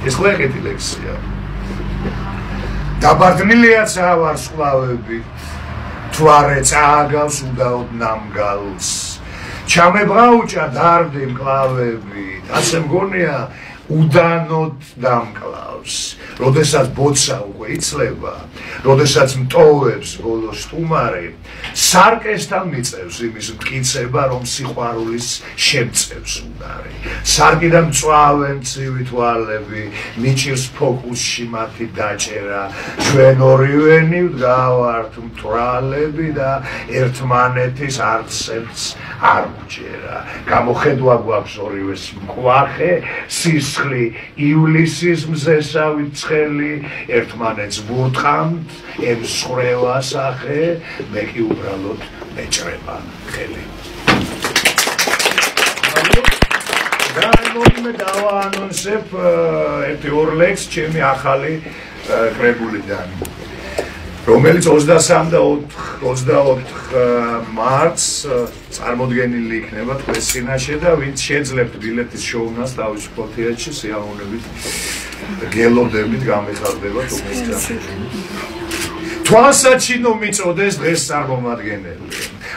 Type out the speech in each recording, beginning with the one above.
ეს ხო ეკეთი ლექსია. Დაბარდნილია ვარსკვლავები, თუ არა წააგავს უდაოდ ნამგალს. ჩამებრაუჭა დარდი მკლავები, ასე მგონია უდანოდ დამკლავს. როდესაც ბოცა უკვე იცლება, როდესაც მტოვებს ბოლოს სტუმარი, სარკესთან მიწევს იმის მტკიცება, რომ სიყვარულის შემწევს უნარი. სარკიდან მწვავენ ცივი თვალები, მიჭირს ფოკუსში მათი დაჭერა. ჩვენ ორივენი ვდგავართ მთვრალები და ერთმანეთის არცერც არ ვჯერა. გამოხედვა გვაქვს ორივეს მკვახე, სისხლი ივლისის მზესავით ცხელი, ერთმანეთს ვურტყამთ, ემსხვრევა სახე, მე კი უბრალოდ მეჭრება ხელი. და მე დავაანონსებ ერთი ორ ლექსს ჩემი ახალი კრებულიდან, რომელიც 23 და 24 მარტს წარმოდგენილი იქნება თქვენს წინაშე და ვინც შეძლებთ ბილეთის შოუნას თავისუფალ თეატრში, სიამოვნებით გელოდებით გამიხარდებათ უმეტესად. თვალსაჩინო მიწოდეს დღეს წარმომადგენელი.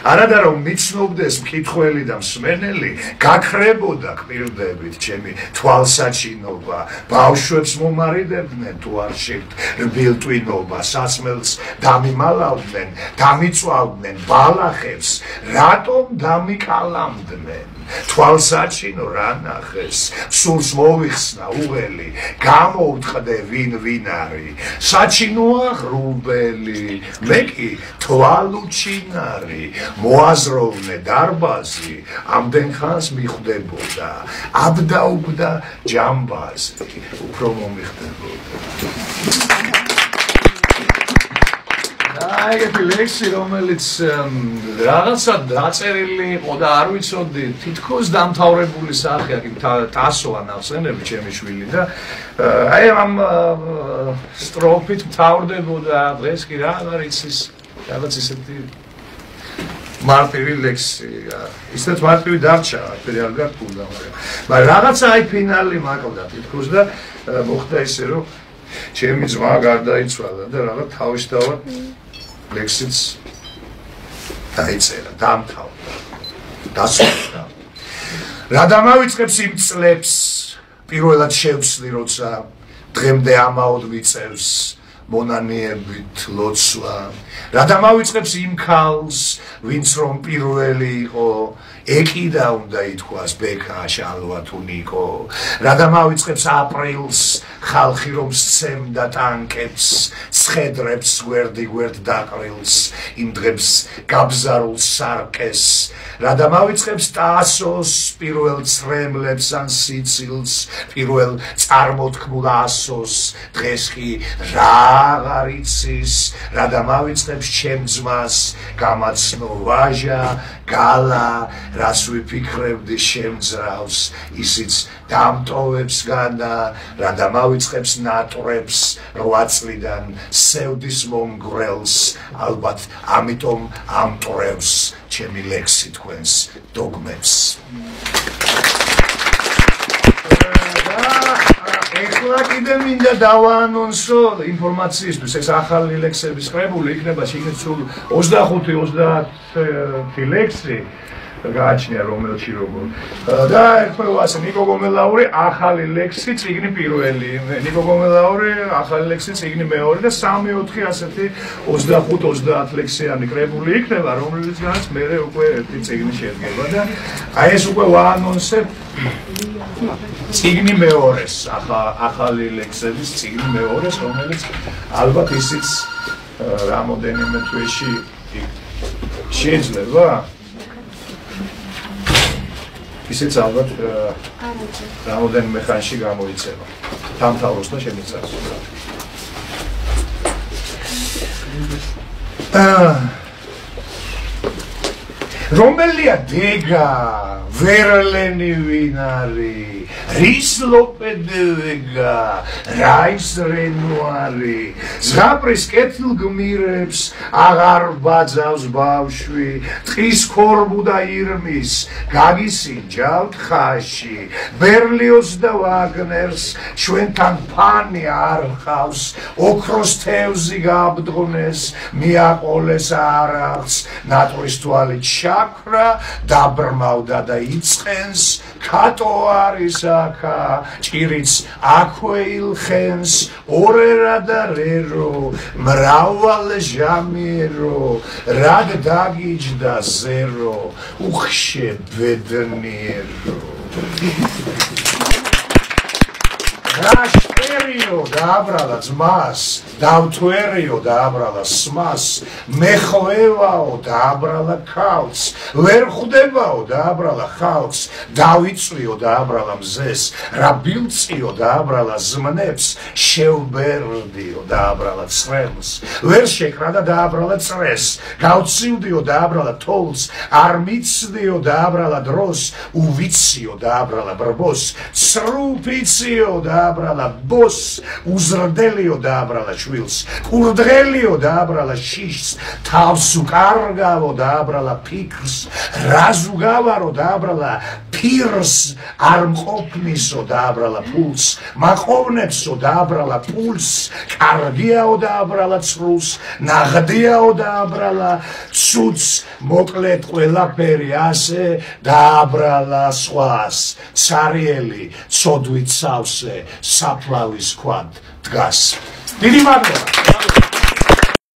არადა რომ მიცნობდეს მკითხველი და მსმენელი, გაქრებოდა კვირდებით ჩემი თვალსაჩინობა. ბავშვებს მომარიდებდნენ თუ არ შეგვთ რბილტვინობა, სასმელს დამიმალავდნენ, დამიწვავდნენ ბალახებს, რატომ დამიკალამდნენ. თვალსაჩინო რა ნახეს, სულს მოვიხსნა უღელი, გამოუტყდე ვინ არის. საჩინოა ღრუბელი, მე კი თვალუჩინარი. მოაზროვნე დარბაზი, ამდენ ხანს მიხვდებოდა, აბდაუბდა ჯამბაზი, უფრო მომიხდებოდა. ეგეთი ლექსი, რომელიც რაღაცა დაწერილი იყო და არ ვიცოდი, თითქოს დამთავრებული სახეა, ტასოა ნახსენები ჩემი შვილი და აი ამ სტროფით მთავრდებოდა დღეს კი რაღაც იცის, რაღაც ისეთი მარტივი ლექსი, ისეთ მარტივი დარჩა, აფერი არ გაქონდა, მაგრამ რაღაცა აი ფინალი მაყდა თითქოს და მოხდა ისე, რომ ჩემი ძმა გარდაიცვალა და რაღაც თავისთავად ლექსიც დაიწერა, დამთავრდა, დასრულდა. რა დამავიწყებს იმ წლებს, პირველად შევცვლი, როცა დღემდე ამაოდ მიწევს მონანიებით ლოცვა. რა დამავიწყებს იმ ქალს, ვინც რომ პირველი იყო, ეკიდა უნდა ითქვას ბექა, შალვა თუ ნიკო. რა დამავიწყებს აპრილს, ხალხი რომ სცემდა ტანკებს, ცხედრებს გვერდ დაყრილს, იმ დღებს გაბზარულ სარკეს. რა დამავიწყებს ტასოს, პირველ ცრემლებს ან სიცილს, პირველ წარმოთქმულ ასოს, დღეს კი რა აღარ იცის. რა დამავიწყებს ჩემ ძმას, გამაცნო ვაჟა, გალა, რას ვიფიქრებდი შემძრავს, ისიც დამტოვებს განა. რა დამავიწყებს ნატრებს, 8 წლიდან სევდის მომგვრელს, ალბათ ამიტომ ამტრევს ჩემი ლექსი თქვენს დოგმებს. ეხლა კიდე მინდა დავაანონსო ინფორმაციისთვის, ეს ახალი ლექსების კრებული იქნება შიგნით სულ 25-30 ლექსი გააჩნია რომელში როგორ. და ერთხელ ასე ნიკო გომელაური ახალი ლექსი, წიგნი პირველი, ნიკო გომელაური ახალი ლექსი, წიგნი მეორე და 3-4 ასეთი 25-30 ლექსიანი კრებული იქნება, რომელიცგანაც მერე უკვე ერთი წიგნი შედგება და აი ეს უკვე ვაანონსებ წიგნი მეორეს, ახალი ლექსების წიგნი მეორეს, რომელიც ალბათ ისიც რამოდენიმე თვეში შეიძლება. ისიც ალბათ რამოდენიმე ხანში გამოიცემა. დამთავროს და შემიწევს. რომელია დეგა, ვერლენი ვინ არის, რის ლოპედევეგა რაის რენუარი ზღაპრის კეთილგმირებს აღარ ბაძავს ბავშვი ტყის ქორბუდა ირმის გაგისინჯავთ ხაში ბერლიოზ და ვაგნერს ჩვენთან ფანი არ ხავს ოქროს თევზი გაბდღნეს მიაყოლეს არახს ნატრის თვალით შაქრა დაბრმავდა და იწყენს ქატო არის აქა ჭირიც აქვე ილხენს ორერა და რერო მრავალ ჟამირო რად დაგიჯდა ზერო უხშე ბედნიერო რაშტერიო დააბრალა ძმას დავთვერიო დააბრალა სმას მეხვევაო დააბრალა ქალს ვერ ხვდებაო დააბრალა ხალხს დავიწვიო დააბრალა მზეს რა ბილწიო დააბრალა ზმნებს შევბერდიო დააბრალა წრემს ვერ შეკრა და დააბრალა წრეს გავცივდიო დააბრალა თოლს არ მიცდიო დააბრალა დროს უვიციო დააბრალა ბრბოს სრუფიციო დააბრალა ბოს უზრდელიო დააბრალა შვილს კურდღელიო დააბრალა შიშს თავს უკარგავო დააბრალა ფიქრს რაზ უგავარო დააბრალა ფირს არ მყოფნისო დააბრალა ფულს მაყოვნებსო დააბრალა პულს კარგიაო დააბრალა ცრუს ნაღდიაო დააბრალა ცუც მოკლედ ყველაფერი ასე დააბრალა სხვას ცარიელი ცოდვით სავსე საფლავის ქვად დგას დიდი მადლობა